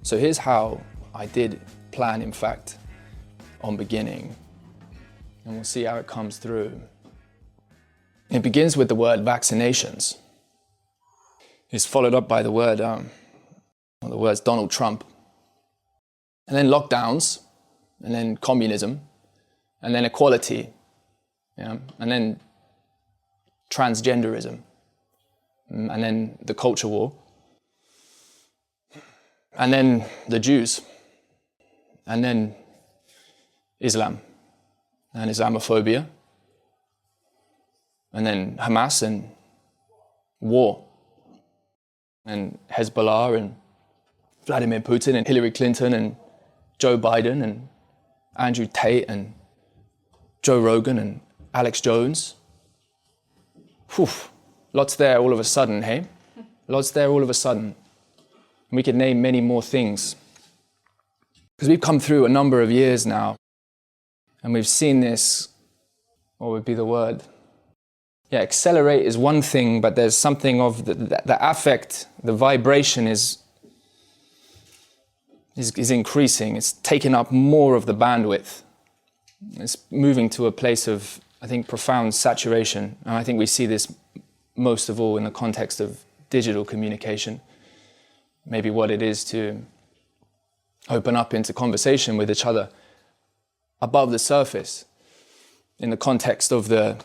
So here's how I did plan, in fact, on beginning, and we'll see how it comes through. It begins with the word vaccinations. It's followed up by the words Donald Trump, and then lockdowns, and then communism, and then equality, and then transgenderism, and then the culture war, and then the Jews, and then Islam and Islamophobia, and then Hamas and war, and Hezbollah and Vladimir Putin and Hillary Clinton and Joe Biden and Andrew Tate and Joe Rogan and Alex Jones. Whew, lots there all of a sudden, hey? Lots there all of a sudden. We could name many more things. Because we've come through a number of years now, and we've seen this, what would be the word? Yeah, accelerate is one thing, but there's something of the affect, the vibration is increasing. It's taking up more of the bandwidth. It's moving to a place of, I think, profound saturation. And I think we see this most of all in the context of digital communication. Maybe what it is to open up into conversation with each other above the surface in the context of the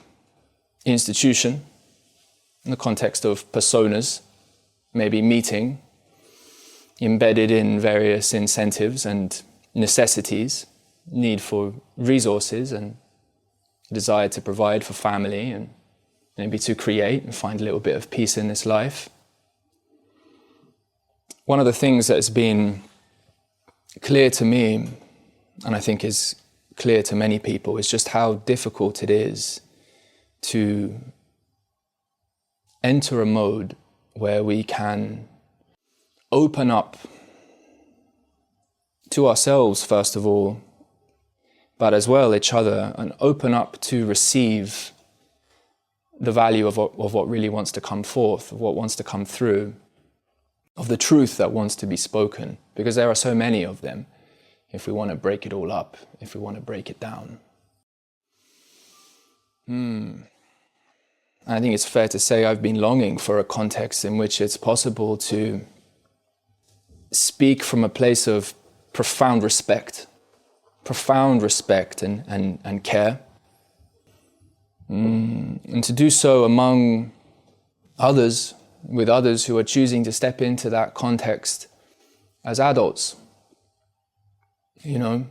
institution, in the context of personas, maybe meeting, embedded in various incentives and necessities, need for resources and desire to provide for family and maybe to create and find a little bit of peace in this life. One of the things that has been clear to me, and I think is clear to many people, is just how difficult it is to enter a mode where we can open up to ourselves, first of all, but as well each other, and open up to receive the value of what really wants to come forth, of what wants to come through, of the truth that wants to be spoken, because there are so many of them, if we want to break it all up, if we want to break it down. I think it's fair to say I've been longing for a context in which it's possible to speak from a place of profound respect and care, and to do so among others, with others who are choosing to step into that context as adults. You know,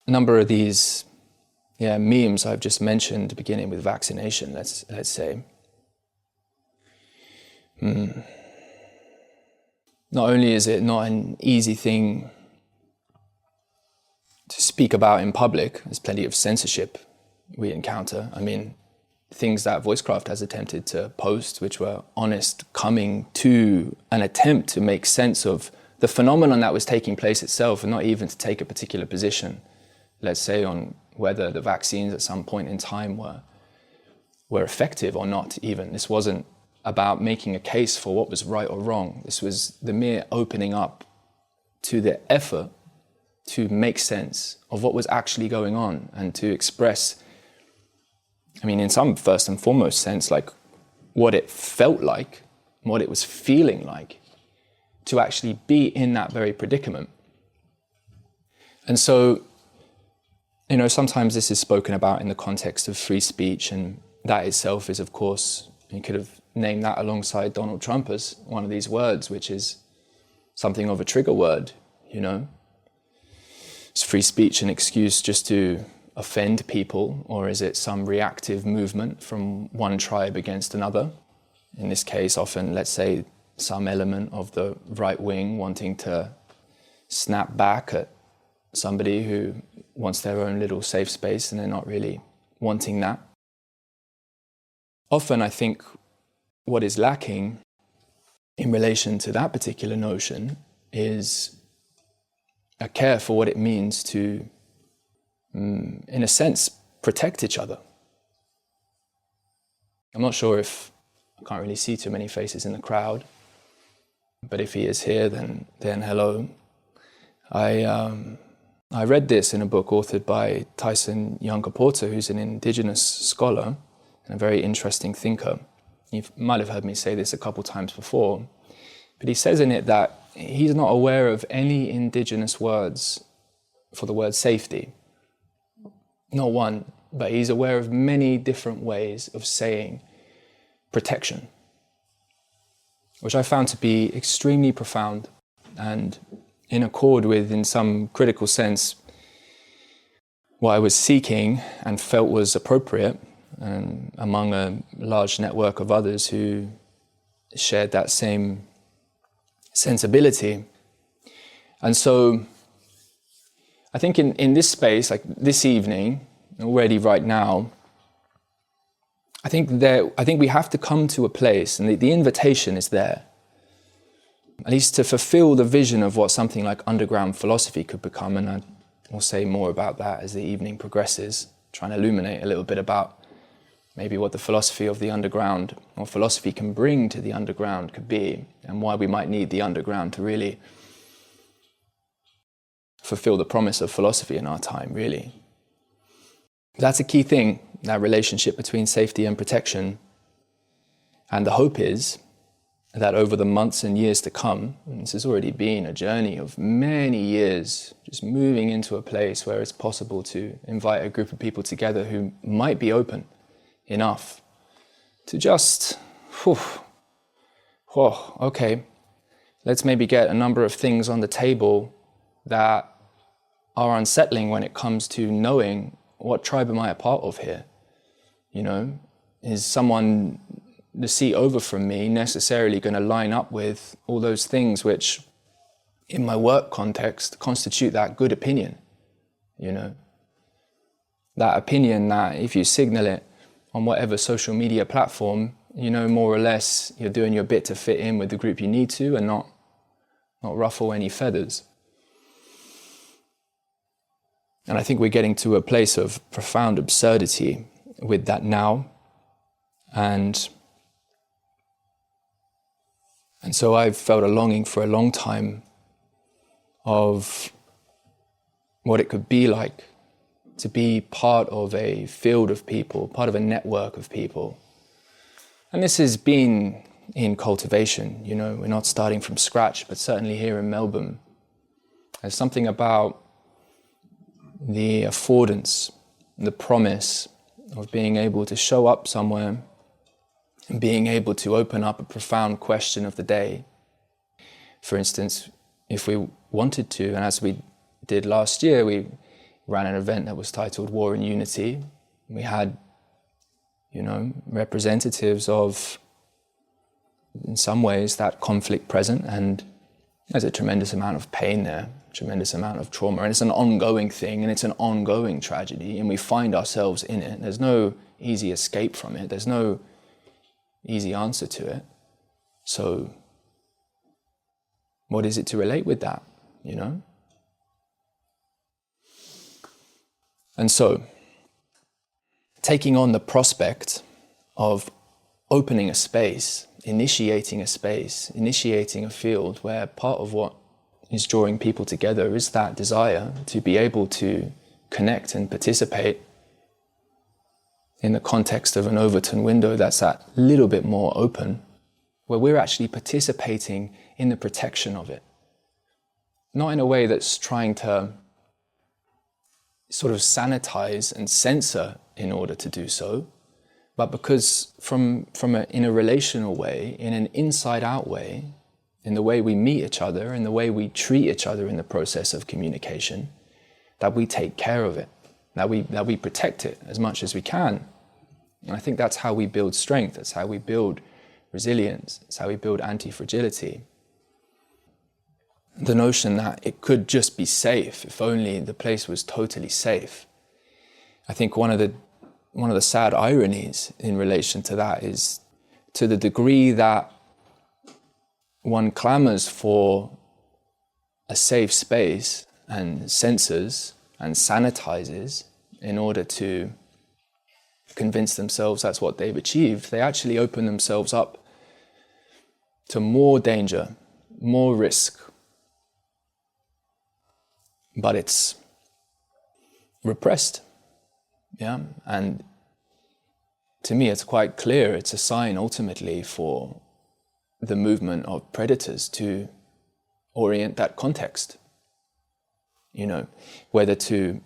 a number of these memes I've just mentioned, beginning with vaccination, let's say. Not only is it not an easy thing to speak about in public, there's plenty of censorship we encounter. I mean, things that Voicecraft has attempted to post, which were honest, coming to an attempt to make sense of the phenomenon that was taking place itself, and not even to take a particular position, let's say, on whether the vaccines at some point in time were effective or not even. This wasn't about making a case for what was right or wrong. This was the mere opening up to the effort to make sense of what was actually going on and to express, I mean, in some first and foremost sense, like what it felt like, what it was feeling like, to actually be in that very predicament. And so, you know, sometimes this is spoken about in the context of free speech, and that itself is, of course, you could have named that alongside Donald Trump as one of these words, which is something of a trigger word, you know. Is free speech an excuse just to offend people, or is it some reactive movement from one tribe against another? In this case, often, let's say, some element of the right wing wanting to snap back at somebody who wants their own little safe space and they're not really wanting that. Often I think what is lacking in relation to that particular notion is a care for what it means to, in a sense, protect each other. I'm not sure if, I can't really see too many faces in the crowd, But if he is here, then hello. I read this in a book authored by Tyson Yunkaporta, who's an indigenous scholar and a very interesting thinker. You might have heard me say this a couple times before, but he says in it that he's not aware of any indigenous words for the word safety. Not one, but he's aware of many different ways of saying protection, which I found to be extremely profound and in accord with, in some critical sense, what I was seeking and felt was appropriate, among a large network of others who shared that same sensibility. And so I think in this space, like this evening, already right now, I think we have to come to a place, and the invitation is there, at least to fulfill the vision of what something like underground philosophy could become. And I will say more about that as the evening progresses, trying to illuminate a little bit about maybe what the philosophy of the underground, or philosophy can bring to the underground, could be, and why we might need the underground to really fulfill the promise of philosophy in our time, really. That's a key thing, that relationship between safety and protection. And the hope is that over the months and years to come, and this has already been a journey of many years, just moving into a place where it's possible to invite a group of people together who might be open enough to just, okay, let's maybe get a number of things on the table that are unsettling when it comes to knowing, what tribe am I a part of here? You know, is someone the seat over from me necessarily going to line up with all those things which, in my work context, constitute that good opinion? You know, that opinion that if you signal it on whatever social media platform, you know, more or less you're doing your bit to fit in with the group you need to and not ruffle any feathers. And I think we're getting to a place of profound absurdity with that now. And so I've felt a longing for a long time of what it could be like to be part of a field of people, part of a network of people. And this has been in cultivation, you know, we're not starting from scratch, but certainly here in Melbourne, there's something about the affordance, the promise of being able to show up somewhere and being able to open up a profound question of the day. For instance, if we wanted to, and as we did last year, we ran an event that was titled War and Unity. We had, you know, representatives of, in some ways, that conflict present, and there's a tremendous amount of pain there, tremendous amount of trauma, and it's an ongoing thing, and it's an ongoing tragedy, and we find ourselves in it. There's no easy escape from it. There's no easy answer to it. So what is it to relate with that, you know? And so taking on the prospect of opening a space, initiating a field where part of what is drawing people together is that desire to be able to connect and participate in the context of an Overton window that's that little bit more open, where we're actually participating in the protection of it. Not in a way that's trying to sort of sanitize and censor in order to do so, but because in a relational way, in an inside-out way, in the way we meet each other, in the way we treat each other in the process of communication, that we take care of it, that we protect it as much as we can. And I think that's how we build strength, that's how we build resilience, that's how we build anti-fragility. The notion that it could just be safe if only the place was totally safe. I think one of the sad ironies in relation to that is, to the degree that one clamors for a safe space and censors and sanitizes in order to convince themselves that's what they've achieved, they actually open themselves up to more danger, more risk, but it's repressed. Yeah, and to me it's quite clear it's a sign ultimately for the movement of predators to orient that context. Whether to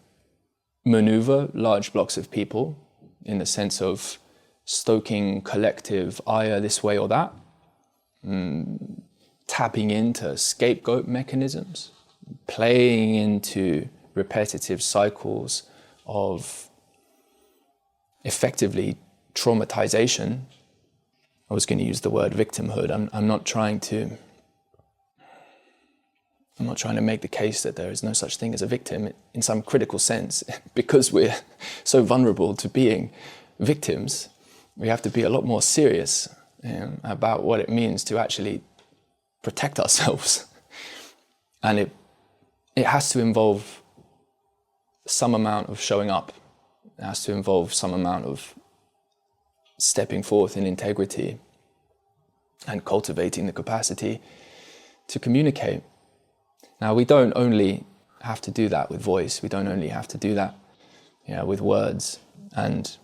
maneuver large blocks of people in the sense of stoking collective ire this way or that, tapping into scapegoat mechanisms, playing into repetitive cycles of effectively traumatization. I was going to use the word victimhood. I'm not trying to make the case that there is no such thing as a victim in some critical sense. Because we're so vulnerable to being victims, we have to be a lot more serious about what it means to actually protect ourselves. And it has to involve some amount of showing up. It has to involve some amount of stepping forth in integrity and cultivating the capacity to communicate. Now, we don't only have to do that with voice. We don't only have to do that with words. And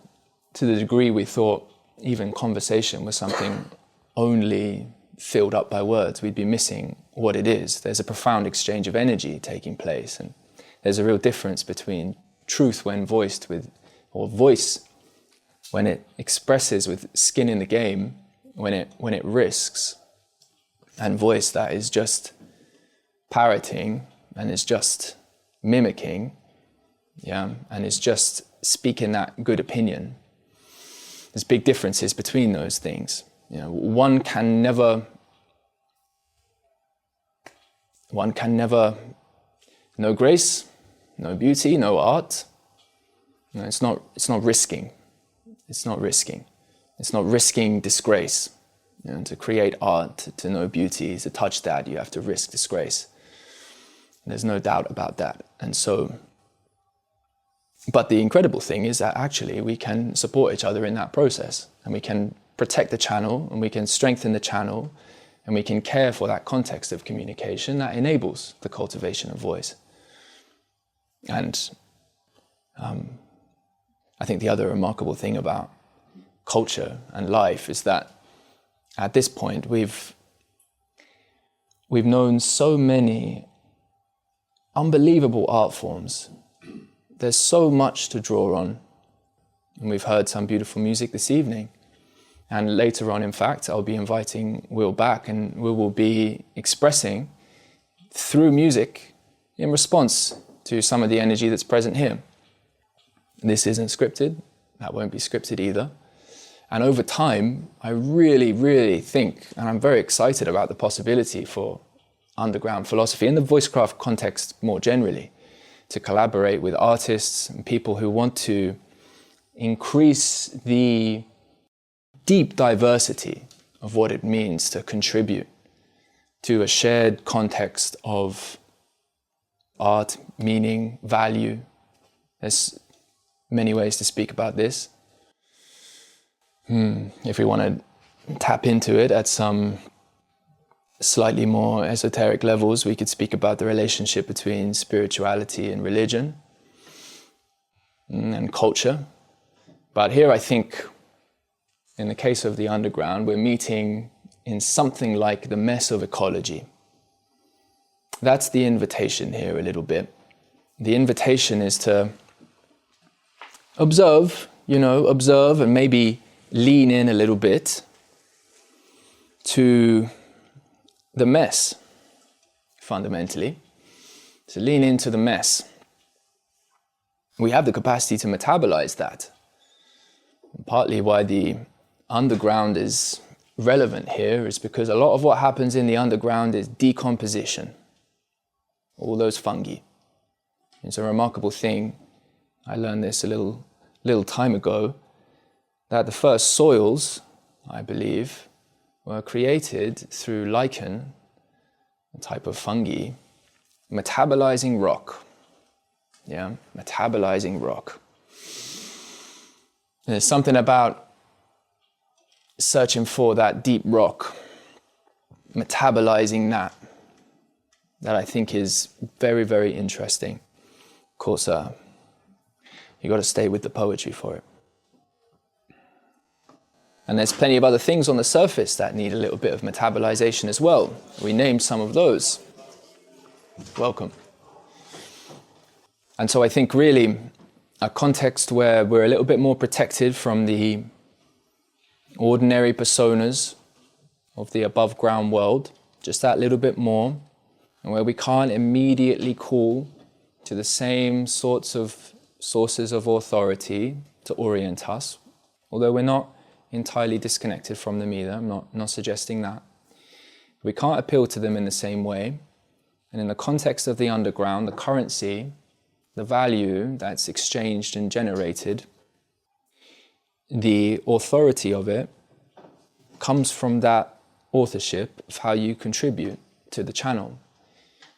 to the degree we thought even conversation was something only filled up by words, we'd be missing what it is. There's a profound exchange of energy taking place. And there's a real difference between truth when voiced with, or voice when it expresses with skin in the game, when it risks, and voice that is just parroting and is just mimicking, and is just speaking that good opinion. There's big differences between those things. One can never, no grace, no beauty, no art. It's not risking. It's not risking. It's not risking disgrace. To create art, to know beauty, to touch that, you have to risk disgrace. There's no doubt about that. And so, but the incredible thing is that actually we can support each other in that process, and we can protect the channel, and we can strengthen the channel, and we can care for that context of communication that enables the cultivation of voice. And I think the other remarkable thing about culture and life is that at this point we've known so many unbelievable art forms. There's so much to draw on. And we've heard some beautiful music this evening. And later on, in fact, I'll be inviting Will back, and we will be expressing through music in response to some of the energy that's present here. This isn't scripted. That won't be scripted either. And over time, I really, really think, and I'm very excited about the possibility for underground philosophy in the voicecraft context more generally, to collaborate with artists and people who want to increase the deep diversity of what it means to contribute to a shared context of art, meaning, value. There's many ways to speak about this. If we want to tap into it at some slightly more esoteric levels, we could speak about the relationship between spirituality and religion and culture. But here I think, in the case of the underground, we're meeting in something like the mess of ecology. That's the invitation here a little bit. The invitation is to observe and maybe lean in a little bit to the mess, fundamentally. To lean into the mess. We have the capacity to metabolize that. Partly why the underground is relevant here is because a lot of what happens in the underground is decomposition. All those fungi. It's a remarkable thing. I learned this a little time ago, that the first soils, I believe, were created through lichen, a type of fungi, metabolizing rock. Metabolizing rock. There's something about searching for that deep rock, metabolizing that, that I think is very, very interesting. Of course, you got to stay with the poetry for it. And there's plenty of other things on the surface that need a little bit of metabolization as well. We named some of those. Welcome. And so I think really a context where we're a little bit more protected from the ordinary personas of the above ground world, just that little bit more, and where we can't immediately call to the same sorts of sources of authority to orient us, although we're not entirely disconnected from them either. I'm not suggesting that. We can't appeal to them in the same way. And in the context of the underground, the currency, the value that's exchanged and generated, the authority of it comes from that authorship of how you contribute to the channel.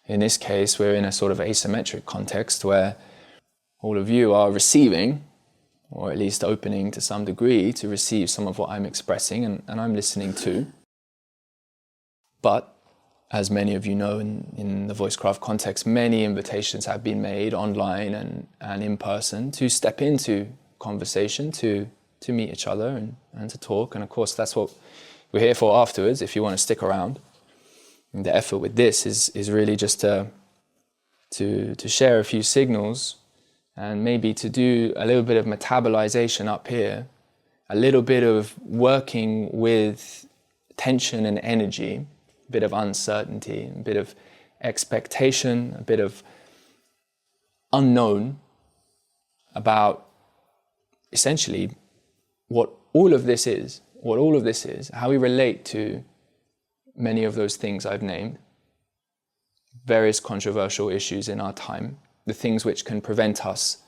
In this case, we're in a sort of asymmetric context where all of you are receiving, or at least opening to some degree to receive some of what I'm expressing, and I'm listening too. But as many of you know, in the Voicecraft context, many invitations have been made online and in person to step into conversation, to meet each other and to talk. And of course, that's what we're here for afterwards, if you want to stick around. And the effort with this is really just to share a few signals, and maybe to do a little bit of metabolization up here, a little bit of working with tension and energy, a bit of uncertainty, a bit of expectation, a bit of unknown about essentially what all of this is, how we relate to many of those things I've named, various controversial issues in our time, the things which can prevent us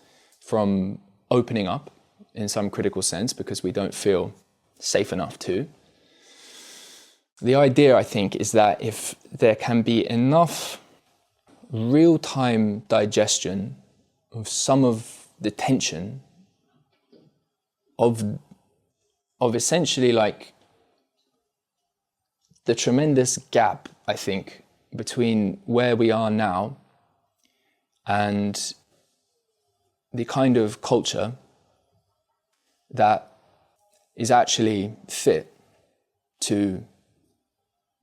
from opening up in some critical sense because we don't feel safe enough to. The idea, I think, is that if there can be enough real-time digestion of some of the tension of essentially like the tremendous gap, I think, between where we are now and the kind of culture that is actually fit to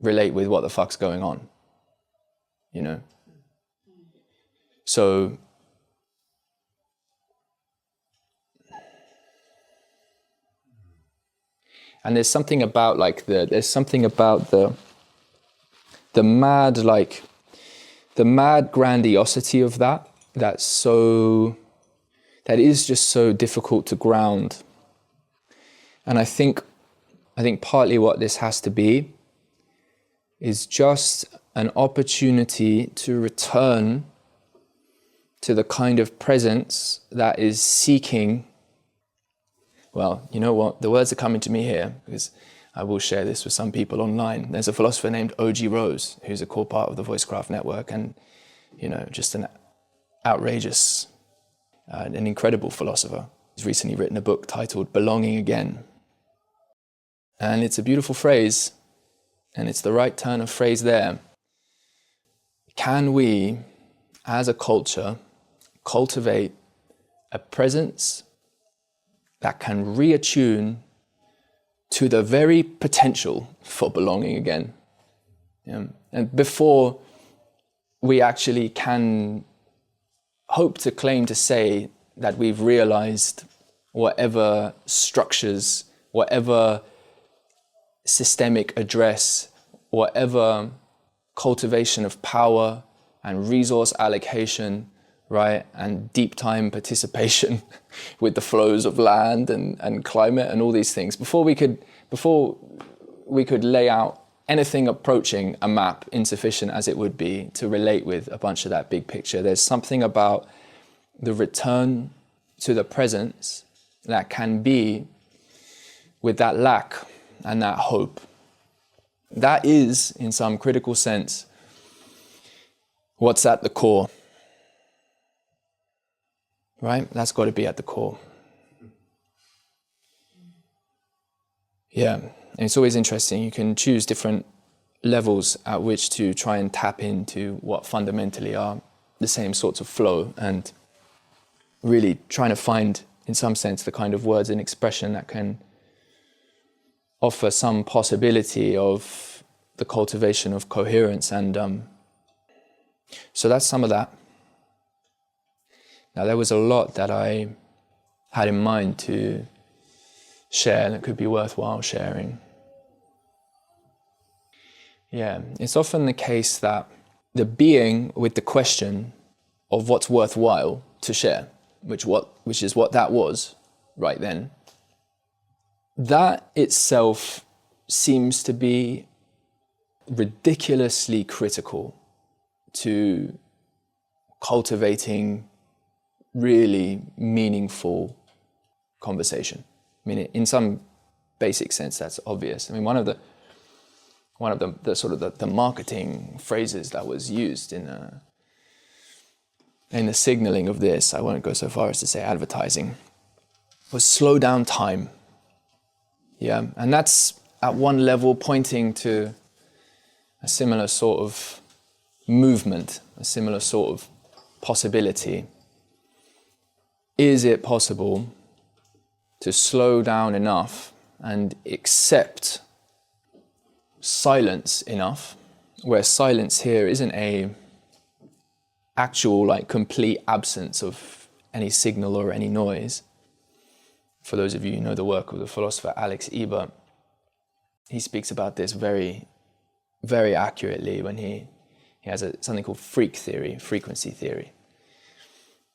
relate with what the fuck's going on, you know? So and there's something about the mad grandiosity of that is just so difficult to ground. And I think partly what this has to be is just an opportunity to return to the kind of presence that is seeking, well, you know what, the words are coming to me here because I will share this with some people online. There's a philosopher named O.G. Rose, who's a core part of the Voicecraft network, and, you know, just an outrageous, an incredible philosopher. He's recently written a book titled Belonging Again. And it's a beautiful phrase, and it's the right turn of phrase there. Can we, as a culture, cultivate a presence that can reattune to the very potential for belonging again? Yeah. And before we actually can hope to claim to say that we've realized whatever structures, whatever systemic address, whatever cultivation of power and resource allocation, right, and deep time participation with the flows of land and climate and all these things, before we could lay out anything approaching a map, insufficient as it would be, to relate with a bunch of that big picture. There's something about the return to the presence that can be with that lack and that hope. That is, in some critical sense, what's at the core. Right? That's got to be at the core. Yeah. And it's always interesting. You can choose different levels at which to try and tap into what fundamentally are the same sorts of flow, and really trying to find, in some sense, the kind of words and expression that can offer some possibility of the cultivation of coherence. And so that's some of that. Now, there was a lot that I had in mind to share that could be worthwhile sharing. Yeah, it's often the case that the being with the question of what's worthwhile to share, which is what that was right then, that itself seems to be ridiculously critical to cultivating really meaningful conversation. I mean, in some basic sense, that's obvious. I mean, one of the sort of the marketing phrases that was used in the signaling of this, I won't go so far as to say advertising, was slow down time. Yeah, and that's at one level pointing to a similar sort of movement, a similar sort of possibility. Is it possible to slow down enough and accept silence enough, where silence here isn't a actual, like, complete absence of any signal or any noise? For those of you who know the work of the philosopher Alex Ebert, he speaks about this very, very accurately when he has something called frequency theory.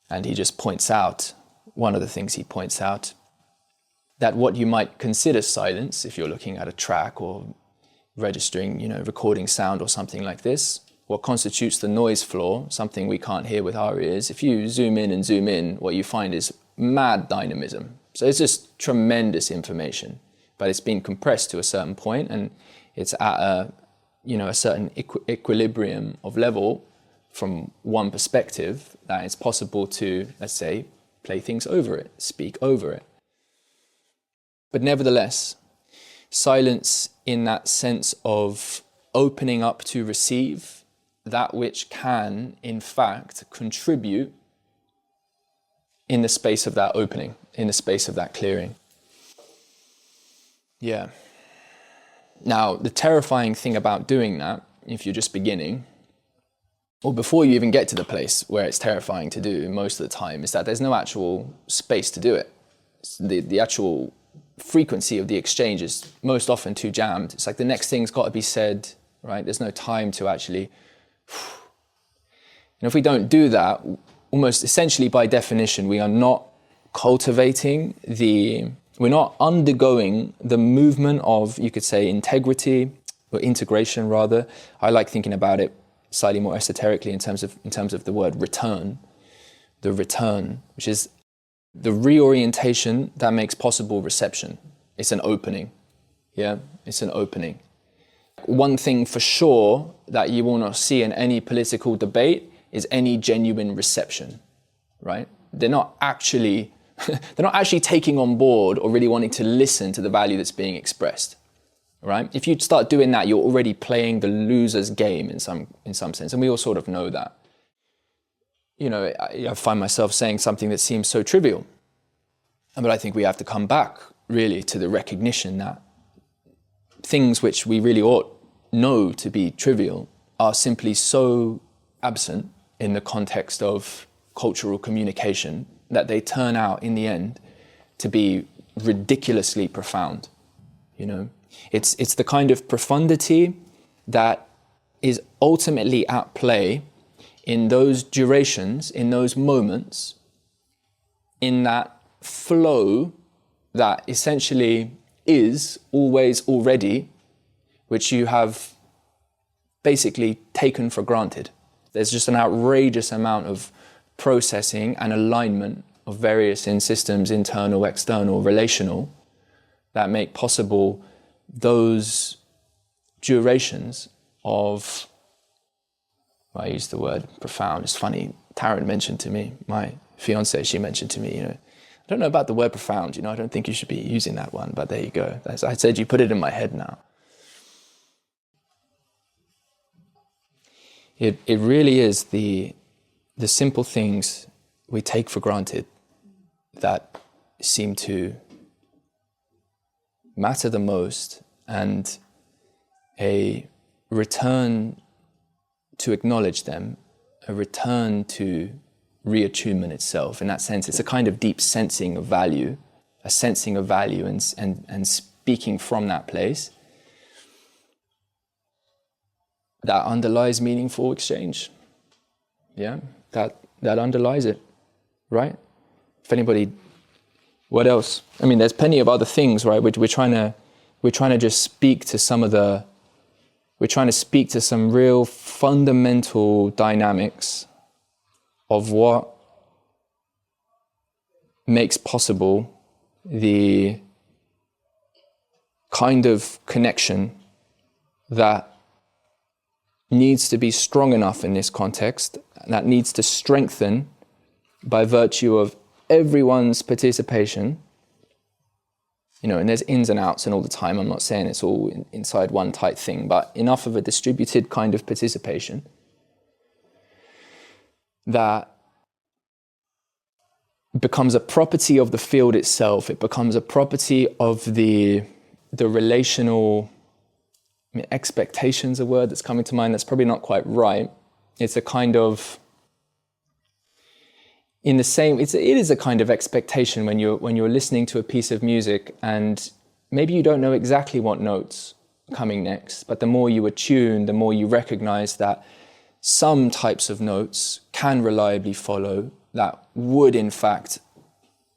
And he just points out, one of the things he points out, that what you might consider silence, if you're looking at a track or registering, recording sound or something like this, what constitutes the noise floor, something we can't hear with our ears, if you zoom in, what you find is mad dynamism. So it's just tremendous information, but it's been compressed to a certain point, and it's at a certain equilibrium of level from one perspective that it's possible to, let's say, play things over it, speak over it. But nevertheless, silence in that sense of opening up to receive that which can, in fact, contribute in the space of that opening, in the space of that clearing. Yeah. Now, the terrifying thing about doing that, if you're just beginning, or before you even get to the place where it's terrifying to do most of the time, is that there's no actual space to do it. The actual frequency of the exchange is most often too jammed. It's like the next thing's got to be said, right? There's no time to actually... And if we don't do that, almost essentially by definition, we are not cultivating we're not undergoing the movement of, you could say, integrity, or integration rather. I like thinking about it slightly more esoterically in terms of the word return. The return, which is the reorientation that makes possible reception. It's an opening. Yeah, it's an opening. One thing for sure that you will not see in any political debate is any genuine reception, right? They're not actually taking on board or really wanting to listen to the value that's being expressed, right? If you start doing that, you're already playing the loser's game in some sense, and we all sort of know that. I find myself saying something that seems so trivial, but I think we have to come back really to the recognition that things which we really ought know to be trivial are simply so absent in the context of cultural communication that they turn out in the end to be ridiculously profound. It's the kind of profundity that is ultimately at play in those durations, in those moments, in that flow that essentially is always already, which you have basically taken for granted. There's just an outrageous amount of processing and alignment of various systems, internal, external, relational, that make possible those durations of, I use the word profound. It's funny, Taryn mentioned to me, my fiance, she mentioned to me, I don't know about the word profound, I don't think you should be using that one, but there you go. I said you put it in my head now. It really is the simple things we take for granted that seem to matter the most, and a return to acknowledge them, a return to re-attunement itself. In that sense, it's a kind of deep sensing of value, a sensing of value and speaking from that place that underlies meaningful exchange. Yeah, that underlies it, right? If anybody, what else? I mean, there's plenty of other things, right? We're trying to just speak to some of the, we're trying to speak to some real fundamental dynamics of what makes possible the kind of connection that needs to be strong enough in this context, that needs to strengthen by virtue of everyone's participation. You know, and there's ins and outs and all the time. I'm not saying it's all inside one tight thing, but enough of a distributed kind of participation that becomes a property of the field itself. It becomes a property of the relational, I mean, expectation's a word that's coming to mind. That's probably not quite right. It's a kind of, in the same, it is a kind of expectation when you're listening to a piece of music and maybe you don't know exactly what notes are coming next, but the more you attune, the more you recognize that some types of notes can reliably follow that would in fact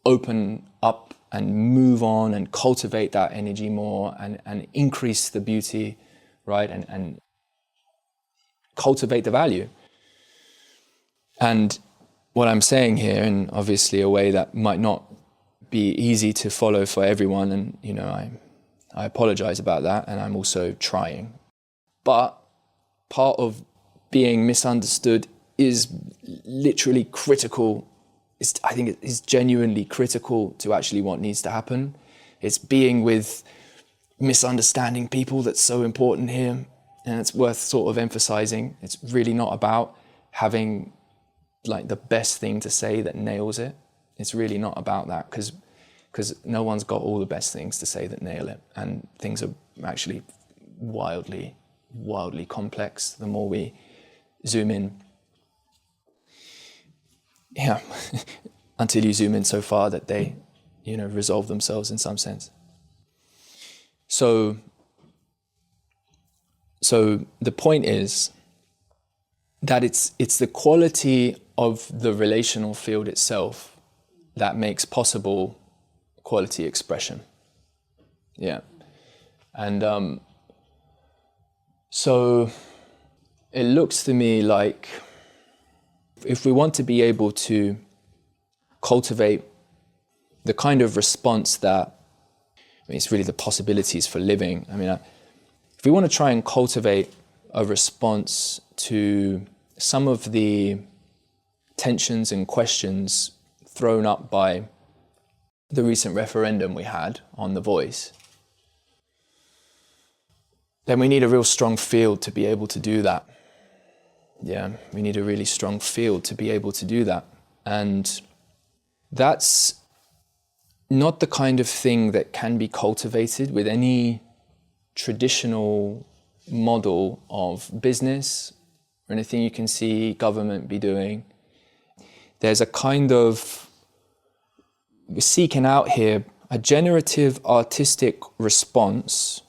open up and move on and cultivate that energy more and increase the beauty, right? And cultivate the value. And what I'm saying here, in obviously a way that might not be easy to follow for everyone, and you know, I apologize about that, and I'm also trying. But part of being misunderstood is literally critical. I think it is genuinely critical to actually what needs to happen. It's being with misunderstanding people that's so important here, and it's worth sort of emphasizing. It's really not about having like the best thing to say that nails it. It's really not about that, because no one's got all the best things to say that nail it, and things are actually wildly complex the more we zoom in. Yeah, until you zoom in so far that they, you know, resolve themselves in some sense. So the point is that it's the quality of the relational field itself that makes possible quality expression. Yeah. And so it looks to me like if we want to be able to cultivate the kind of response that, I mean, it's really the possibilities for living. I mean, if we want to try and cultivate a response to some of the tensions and questions thrown up by the recent referendum we had on The Voice, then we need a real strong field to be able to do that. Yeah, we need a really strong field to be able to do that. And that's not the kind of thing that can be cultivated with any traditional model of business or anything you can see government be doing. There's a kind of, we're seeking out here a generative artistic response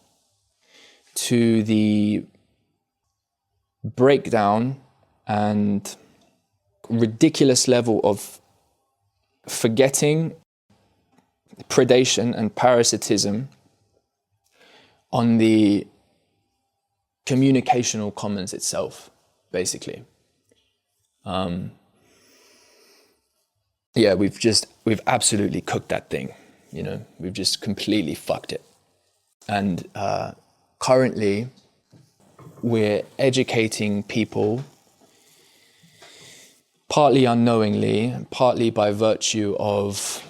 to the breakdown and ridiculous level of forgetting, predation and parasitism on the communicational commons itself, basically. Yeah, we've absolutely cooked that thing, you know, we've just completely fucked it. And currently we're educating people partly unknowingly, partly by virtue of,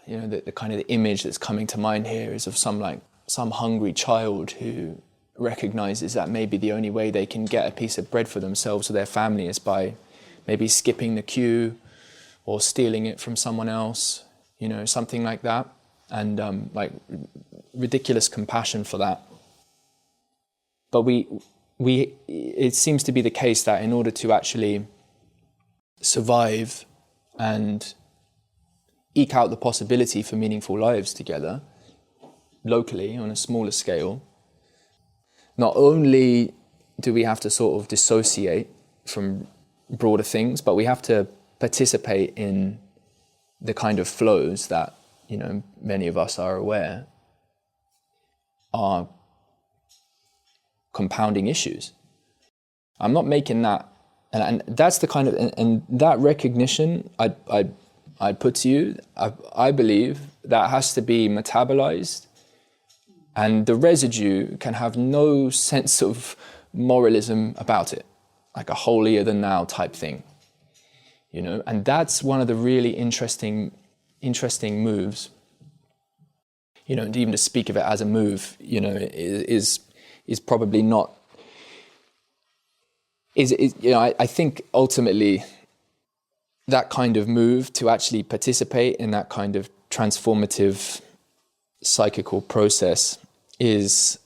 you know, the kind of the image that's coming to mind here is of some hungry child who recognizes that maybe the only way they can get a piece of bread for themselves or their family is by maybe skipping the queue or stealing it from someone else, you know, something like that. And like ridiculous compassion for that. But it seems to be the case that in order to actually survive and eke out the possibility for meaningful lives together, locally, on a smaller scale, not only do we have to sort of dissociate from broader things, but we have to participate in the kind of flows that, you know, many of us are aware are compounding issues. I'm not making that, and that's the kind of, and that recognition I'd put to you, I believe that has to be metabolized, and the residue can have no sense of moralism about it, like a holier than thou type thing, you know. And that's one of the really interesting moves, you know. And even to speak of it as a move, you know, is probably not. You know, I think ultimately that kind of move to actually participate in that kind of transformative psychical process is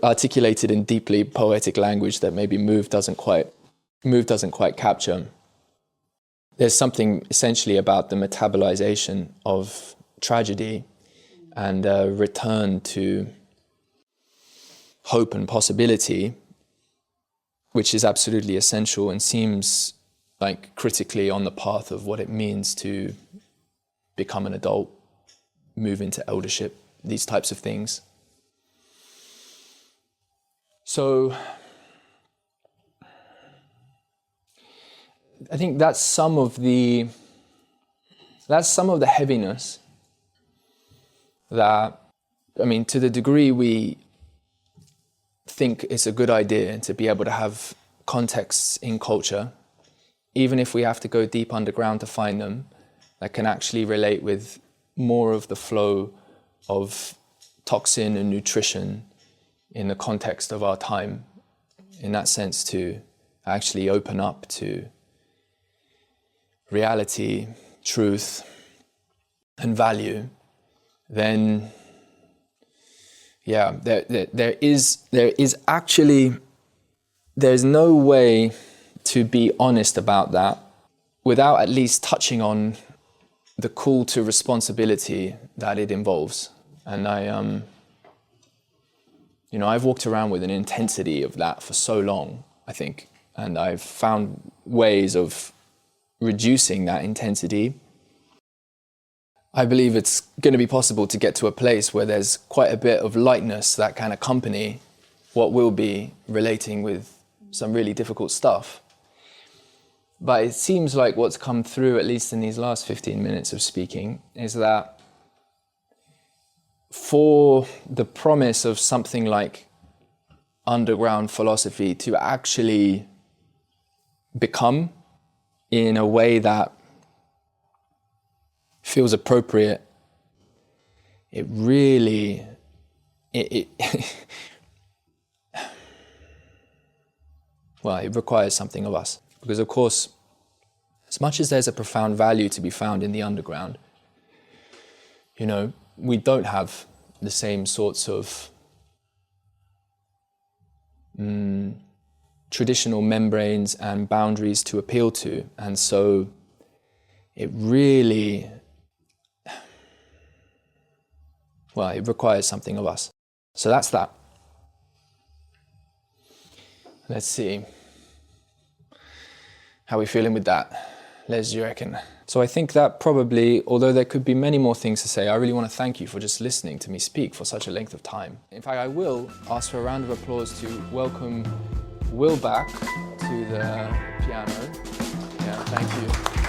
articulated in deeply poetic language that maybe move doesn't quite capture. There's something essentially about the metabolization of tragedy and a return to hope and possibility, which is absolutely essential and seems like critically on the path of what it means to become an adult, move into eldership, these types of things. So I think that's some of the heaviness that, I mean, to the degree we think it's a good idea to be able to have contexts in culture, even if we have to go deep underground to find them, that can actually relate with more of the flow of toxin and nutrition in the context of our time, in that sense, to actually open up to reality, truth, and value, then yeah, there's no way to be honest about that without at least touching on the call to responsibility that it involves. And I've walked around with an intensity of that for so long, I think, and I've found ways of reducing that intensity. I believe it's going to be possible to get to a place where there's quite a bit of lightness that can accompany what will be relating with some really difficult stuff. But it seems like what's come through, at least in these last 15 minutes of speaking, is that for the promise of something like underground philosophy to actually become in a way that feels appropriate, it really, well, it requires something of us. Because of course, as much as there's a profound value to be found in the underground, you know, we don't have the same sorts of traditional membranes and boundaries to appeal to. And so it really, well, it requires something of us. So that's that. Let's see. How are we feeling with that? Les, do you reckon? So I think that probably, although there could be many more things to say, I really want to thank you for just listening to me speak for such a length of time. In fact, I will ask for a round of applause to welcome Will back to the piano. Yeah, thank you.